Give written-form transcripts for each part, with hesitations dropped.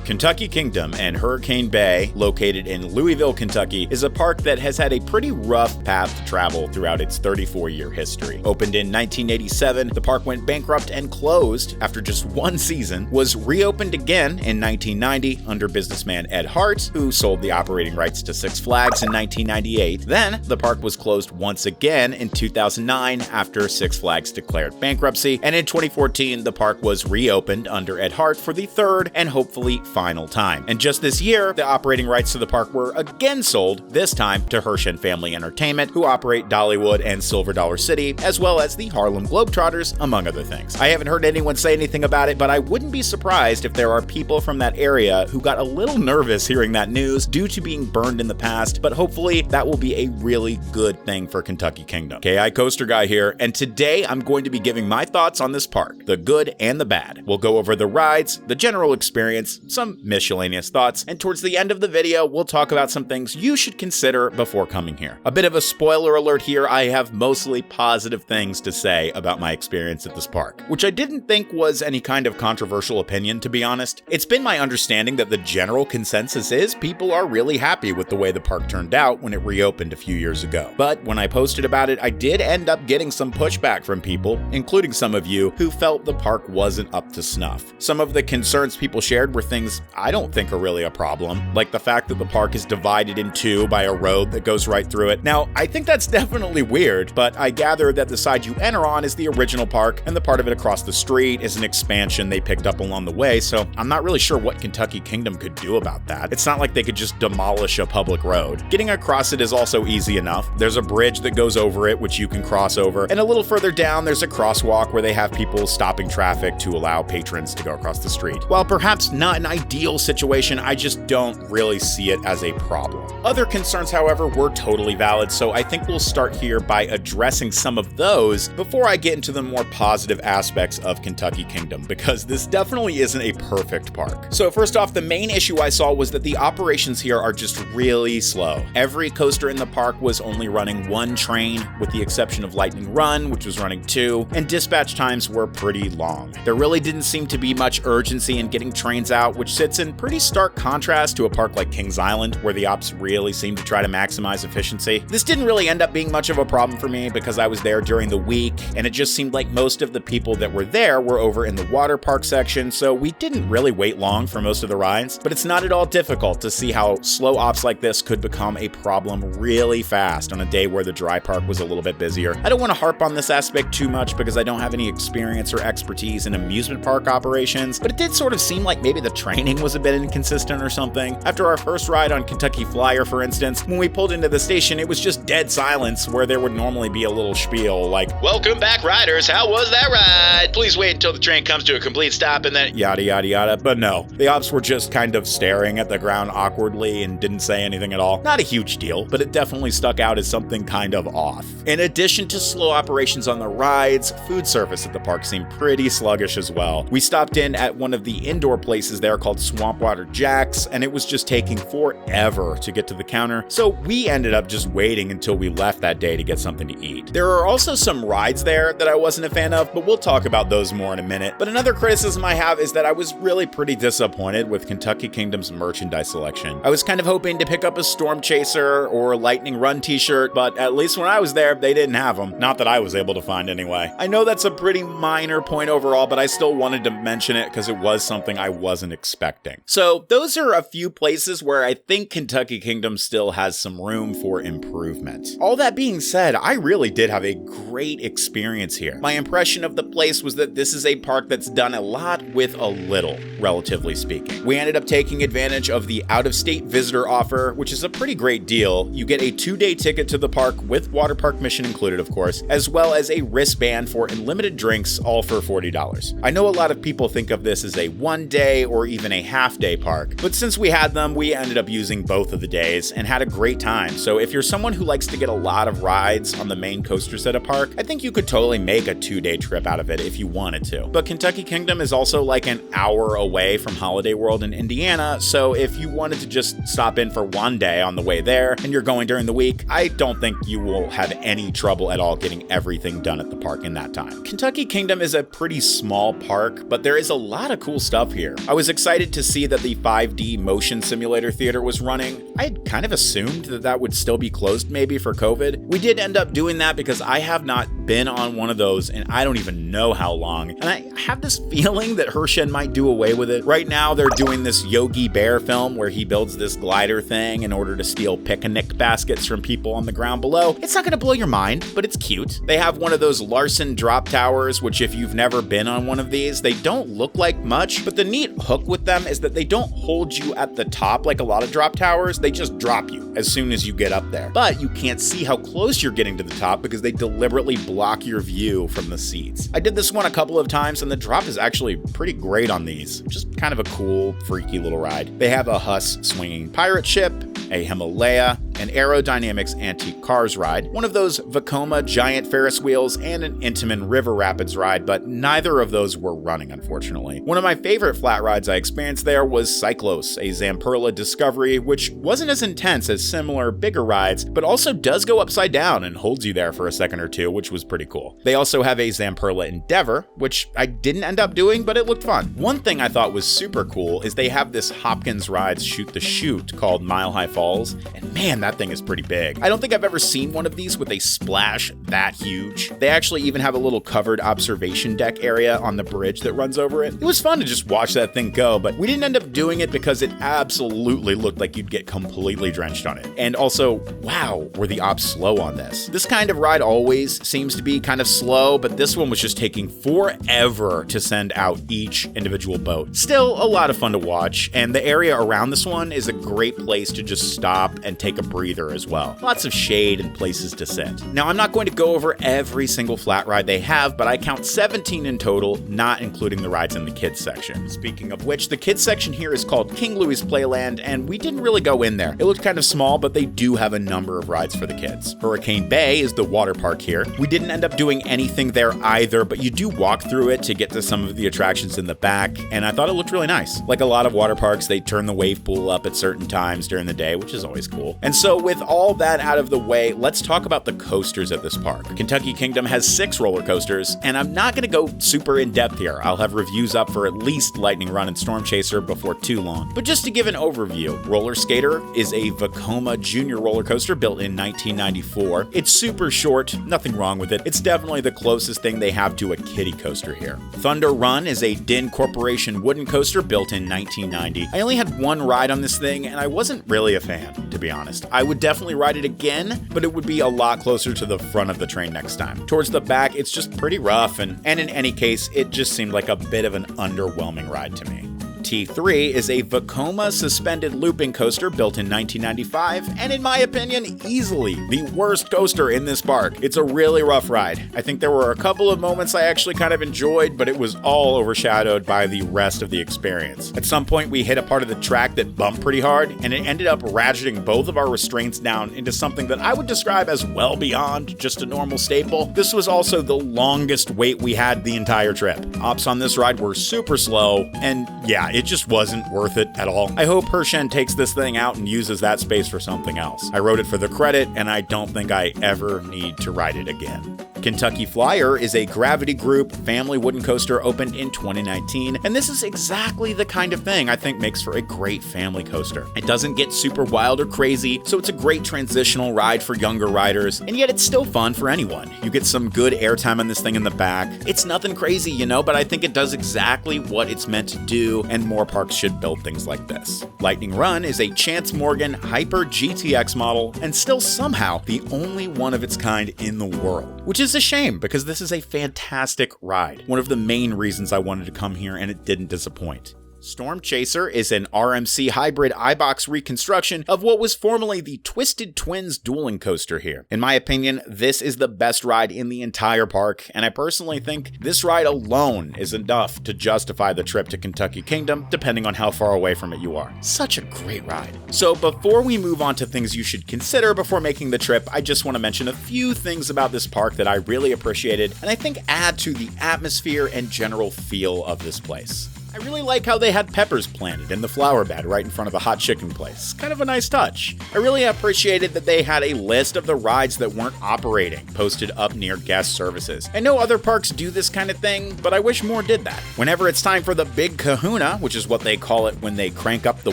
Kentucky Kingdom and Hurricane Bay, located in Louisville, Kentucky, is a park that has had a pretty rough path to travel throughout its 34-year history. Opened in 1987, the park went bankrupt and closed after just one season, was reopened again in 1990 under businessman Ed Hart, who sold the operating rights to Six Flags in 1998. Then, the park was closed once again in 2009 after Six Flags declared bankruptcy, and in 2014, the park was reopened under Ed Hart for the third and hopefully final time. And just this year, the operating rights to the park were again sold, this time to Herschend Family Entertainment, who operate Dollywood and Silver Dollar City, as well as the Harlem Globetrotters, among other things. I haven't heard anyone say anything about it, but I wouldn't be surprised if there are people from that area who got a little nervous hearing that news due to being burned in the past, but hopefully that will be a really good thing for Kentucky Kingdom. KI Coaster Guy here, and today I'm going to be giving my thoughts on this park, the good and the bad. We'll go over the rides, the general experience, some miscellaneous thoughts, and towards the end of the video, we'll talk about some things you should consider before coming here. A bit of a spoiler alert here, I have mostly positive things to say about my experience at this park, which I didn't think was any kind of controversial opinion, to be honest. It's been my understanding that the general consensus is people are really happy with the way the park turned out when it reopened a few years ago. But when I posted about it, I did end up getting some pushback from people, including some of you, who felt the park wasn't up to snuff. Some of the concerns people shared were things I don't think are really a problem, like the fact that the park is divided in two by a road that goes right through it. Now, I think that's definitely weird, but I gather that the side you enter on is the original park, and the part of it across the street is an expansion they picked up along the way, so I'm not really sure what Kentucky Kingdom could do about that. It's not like they could just demolish a public road. Getting across it is also easy enough. There's a bridge that goes over it, which you can cross over, and a little further down, there's a crosswalk where they have people stopping traffic to allow patrons to go across the street. While perhaps not an ideal situation, I just don't really see it as a problem. Other concerns, however, were totally valid, so I think we'll start here by addressing some of those before I get into the more positive aspects of Kentucky Kingdom, because this definitely isn't a perfect park. So first off, the main issue I saw was that the operations here are just really slow. Every coaster in the park was only running one train, with the exception of Lightning Run, which was running two, and dispatch times were pretty long. There really didn't seem to be much urgency in getting trains out, which sits in pretty stark contrast to a park like Kings Island, where the ops really seem to try to maximize efficiency. This didn't really end up being much of a problem for me because I was there during the week, and it just seemed like most of the people that were there were over in the water park section, so we didn't really wait long for most of the rides. But it's not at all difficult to see how slow ops like this could become a problem really fast on a day where the dry park was a little bit busier. I don't want to harp on this aspect too much because I don't have any experience or expertise in amusement park operations, but it did sort of seem like maybe the training was a bit inconsistent or something. After our first ride on Kentucky Flyer, for instance, when we pulled into the station, it was just dead silence where there would normally be a little spiel like, "Welcome back, riders, how was that ride? Please wait until the train comes to a complete stop," and then yada yada yada. But no, the ops were just kind of staring at the ground awkwardly and didn't say anything at all. Not a huge deal, but it definitely stuck out as something kind of off. In addition to slow operations on the rides, food service at the park seemed pretty sluggish as well. We stopped in at one of the indoor places there called Swampwater Jack's, and it was just taking forever to get to the counter, so we ended up just waiting until we left that day to get something to eat. There are also some rides there that I wasn't a fan of, but we'll talk about those more in a minute. But another criticism I have is that I was really pretty disappointed with Kentucky Kingdom's merchandise selection. I was kind of hoping to pick up a Storm Chaser or Lightning Run t-shirt, but at least when I was there, they didn't have them. Not that I was able to find anyway. I know that's a pretty minor point overall, but I still wanted to mention it because it was something I wasn't expecting. So those are a few places where I think Kentucky Kingdom still has some room for improvement. All that being said, I really did have a great experience here. My impression of the place was that this is a park that's done a lot with a little, relatively speaking. We ended up taking advantage of the out-of-state visitor offer, which is a pretty great deal. You get a 2-day ticket to the park with water park mission included, of course, as well as a wristband for unlimited drinks, all for $40. I know a lot of people think of this as a 1-day or even a half-day park, but since we had them, we ended up using both of the days and had a great time. So if you're someone who likes to get a lot of rides on the main coasters at a park, I think you could totally make a 2-day trip out of it if you wanted to. But Kentucky Kingdom is also like an hour away from Holiday World in Indiana, so if you wanted to just stop in for 1 day on the way there and you're going during the week, I don't think you will have any trouble at all getting everything done at the park in that time. Kentucky Kingdom is a pretty small park, but there is a lot of cool stuff here. I was excited excited to see that the 5D motion simulator theater was running. I had kind of assumed that that would still be closed maybe for COVID. We did end up doing that because I have not been on one of those and I don't even know how long. And I have this feeling that Herschend might do away with it. Right now they're doing this Yogi Bear film where he builds this glider thing in order to steal picnic baskets from people on the ground below. It's not going to blow your mind, but it's cute. They have one of those Larson drop towers, which if you've never been on one of these, they don't look like much, but the neat hook with them is that they don't hold you at the top like a lot of drop towers. They just drop you as soon as you get up there. But you can't see how close you're getting to the top because they deliberately block your view from the seats. I did this one a couple of times and the drop is actually pretty great on these. Just kind of a cool, freaky little ride. They have a Huss swinging pirate ship, a Himalaya, an Aerodynamics Antique Cars ride, one of those Vekoma giant Ferris wheels, and an Intamin River Rapids ride, but neither of those were running, unfortunately. One of my favorite flat rides I experienced there was Cyclos, a Zamperla Discovery, which wasn't as intense as similar bigger rides, but also does go upside down and holds you there for a second or two, which was pretty cool. They also have a Zamperla Endeavor, which I didn't end up doing, but it looked fun. One thing I thought was super cool is they have this Hopkins Rides Shoot the Chute called Mile High Falls, and man, that thing is pretty big. I don't think I've ever seen one of these with a splash that huge. They actually even have a little covered observation deck area on the bridge that runs over it. It was fun to just watch that thing go, but we didn't end up doing it because it absolutely looked like you'd get completely drenched on it. And also, wow, were the ops slow on this. This kind of ride always seems to be kind of slow, but this one was just taking forever to send out each individual boat. Still a lot of fun to watch, and the area around this one is a great place to just stop and take a breather as well. Lots of shade and places to sit. Now, I'm not going to go over every single flat ride they have, but I count 17 in total, not including the rides in the kids section. Speaking of which, the kids section here is called King Louis Playland, and we didn't really go in there. It looked kind of small, but they do have a number of rides for the kids. Hurricane Bay is the water park here. We didn't end up doing anything there either, but you do walk through it to get to some of the attractions in the back, and I thought it looked really nice. Like a lot of water parks, they turn the wave pool up at certain times during the day, which is always cool. And so with all that out of the way, let's talk about the coasters at this park. Kentucky Kingdom has 6 roller coasters, and I'm not going to go super in depth here. I'll have reviews up for at least Lightning Run and Storm Chaser before too long. But just to give an overview, Roller Skater is a Vekoma Junior roller coaster built in 1994. It's super short, nothing wrong with it. It's definitely the closest thing they have to a kiddie coaster here. Thunder Run is a Din Corporation wooden coaster built in 1990. I only had one ride on this thing, and I wasn't really a fan, to be honest. I would definitely ride it again, but it would be a lot closer to the front of the train next time. Towards the back, it's just pretty rough, and in any case, it just seemed like a bit of an underwhelming ride to me. T3 is a Vekoma suspended looping coaster built in 1995, and in my opinion, easily the worst coaster in this park. It's a really rough ride. I think there were a couple of moments I actually kind of enjoyed, but it was all overshadowed by the rest of the experience. At some point, we hit a part of the track that bumped pretty hard, and it ended up ratcheting both of our restraints down into something that I would describe as well beyond just a normal staple. This was also the longest wait we had the entire trip. Ops on this ride were super slow, and yeah, it just wasn't worth it at all. I hope Herschend takes this thing out and uses that space for something else. I wrote it for the credit, and I don't think I ever need to ride it again. Kentucky Flyer is a Gravity Group family wooden coaster opened in 2019, and this is exactly the kind of thing I think makes for a great family coaster. It doesn't get super wild or crazy, so it's a great transitional ride for younger riders, and yet it's still fun for anyone. You get some good airtime on this thing in the back. It's nothing crazy, but I think it does exactly what it's meant to do, and more parks should build things like this. Lightning Run is a Chance Morgan Hyper GTX model, and still somehow the only one of its kind in the world, which is a shame because this is a fantastic ride. One of the main reasons I wanted to come here, and it didn't disappoint. Storm Chaser is an RMC hybrid iBox reconstruction of what was formerly the Twisted Twins dueling coaster here. In my opinion, this is the best ride in the entire park, and I personally think this ride alone is enough to justify the trip to Kentucky Kingdom, depending on how far away from it you are. Such a great ride. So before we move on to things you should consider before making the trip, I just want to mention a few things about this park that I really appreciated, and I think add to the atmosphere and general feel of this place. I really like how they had peppers planted in the flower bed right in front of the hot chicken place. Kind of a nice touch. I really appreciated that they had a list of the rides that weren't operating posted up near guest services. I know other parks do this kind of thing, but I wish more did that. Whenever it's time for the big kahuna, which is what they call it when they crank up the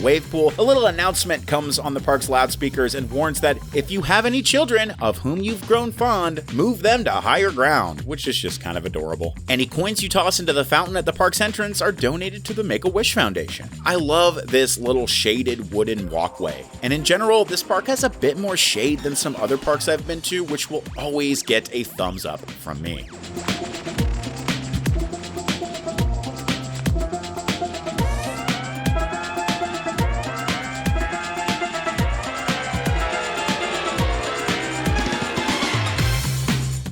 wave pool, a little announcement comes on the park's loudspeakers and warns that if you have any children of whom you've grown fond, move them to higher ground, which is just kind of adorable. Any coins you toss into the fountain at the park's entrance are donated to the Make-A-Wish Foundation. I love this little shaded wooden walkway, and in general, this park has a bit more shade than some other parks I've been to, which will always get a thumbs up from me.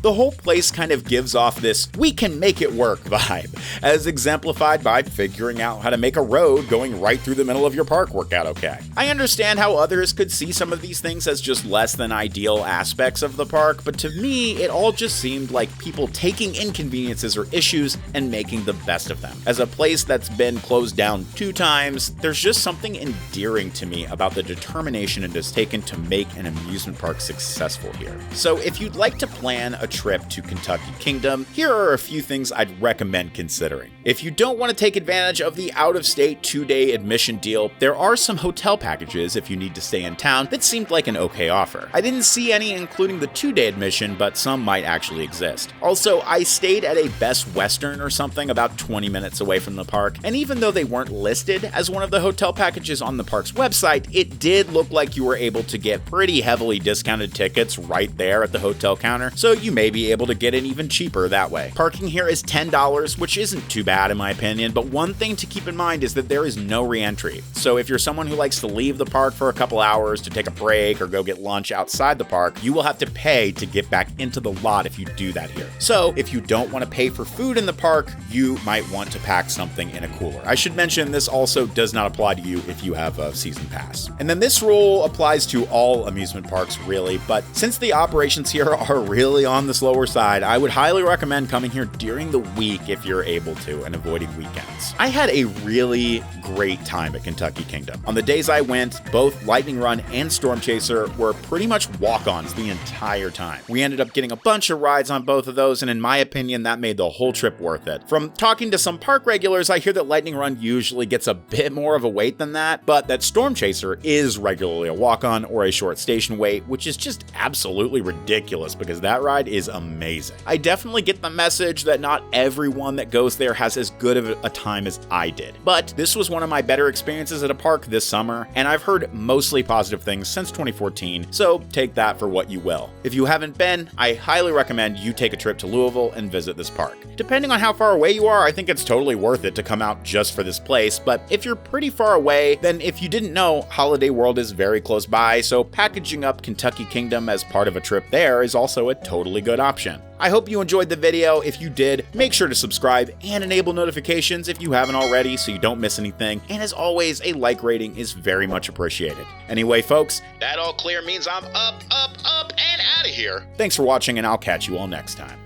The whole place kind of gives off this "we can make it work" vibe, as exemplified by figuring out how to make a road going right through the middle of your park work out okay. I understand how others could see some of these things as just less than ideal aspects of the park, but to me, it all just seemed like people taking inconveniences or issues and making the best of them. As a place that's been closed down 2 times, there's just something endearing to me about the determination it has taken to make an amusement park successful here. So if you'd like to plan a trip to Kentucky Kingdom, here are a few things I'd recommend considering. If you don't want to take advantage of the out-of-state 2-day admission deal, there are some hotel packages if you need to stay in town that seemed like an okay offer. I didn't see any including the 2-day admission, but some might actually exist. Also, I stayed at a Best Western or something about 20 minutes away from the park, and even though they weren't listed as one of the hotel packages on the park's website, it did look like you were able to get pretty heavily discounted tickets right there at the hotel counter, so you may be able to get in even cheaper that way. Parking here is $10, which isn't too bad in my opinion, but one thing to keep in mind is that there is no re-entry. So if you're someone who likes to leave the park for a couple hours to take a break or go get lunch outside the park, you will have to pay to get back into the lot if you do that here. So if you don't want to pay for food in the park, you might want to pack something in a cooler. I should mention this also does not apply to you if you have a season pass. And then this rule applies to all amusement parks really, but since the operations here are really on the slower side, I would highly recommend coming here during the week if you're able to and avoiding weekends. I had a really great time at Kentucky Kingdom. On the days I went, both Lightning Run and Storm Chaser were pretty much walk-ons the entire time. We ended up getting a bunch of rides on both of those, and in my opinion, that made the whole trip worth it. From talking to some park regulars, I hear that Lightning Run usually gets a bit more of a wait than that, but that Storm Chaser is regularly a walk-on or a short station wait, which is just absolutely ridiculous because that ride is amazing. I definitely get the message that not everyone that goes there has as good of a time as I did, but this was one of my better experiences at a park this summer, and I've heard mostly positive things since 2014, so take that for what you will. If you haven't been, I highly recommend you take a trip to Louisville and visit this park. Depending on how far away you are, I think it's totally worth it to come out just for this place, but if you're pretty far away, then if you didn't know, Holiday World is very close by, so packaging up Kentucky Kingdom as part of a trip there is also a totally good option. I hope you enjoyed the video. If you did, make sure to subscribe and enable notifications if you haven't already so you don't miss anything. And as always, a like rating is very much appreciated. Anyway, folks, that all clear means I'm up, and out of here. Thanks for watching, and I'll catch you all next time.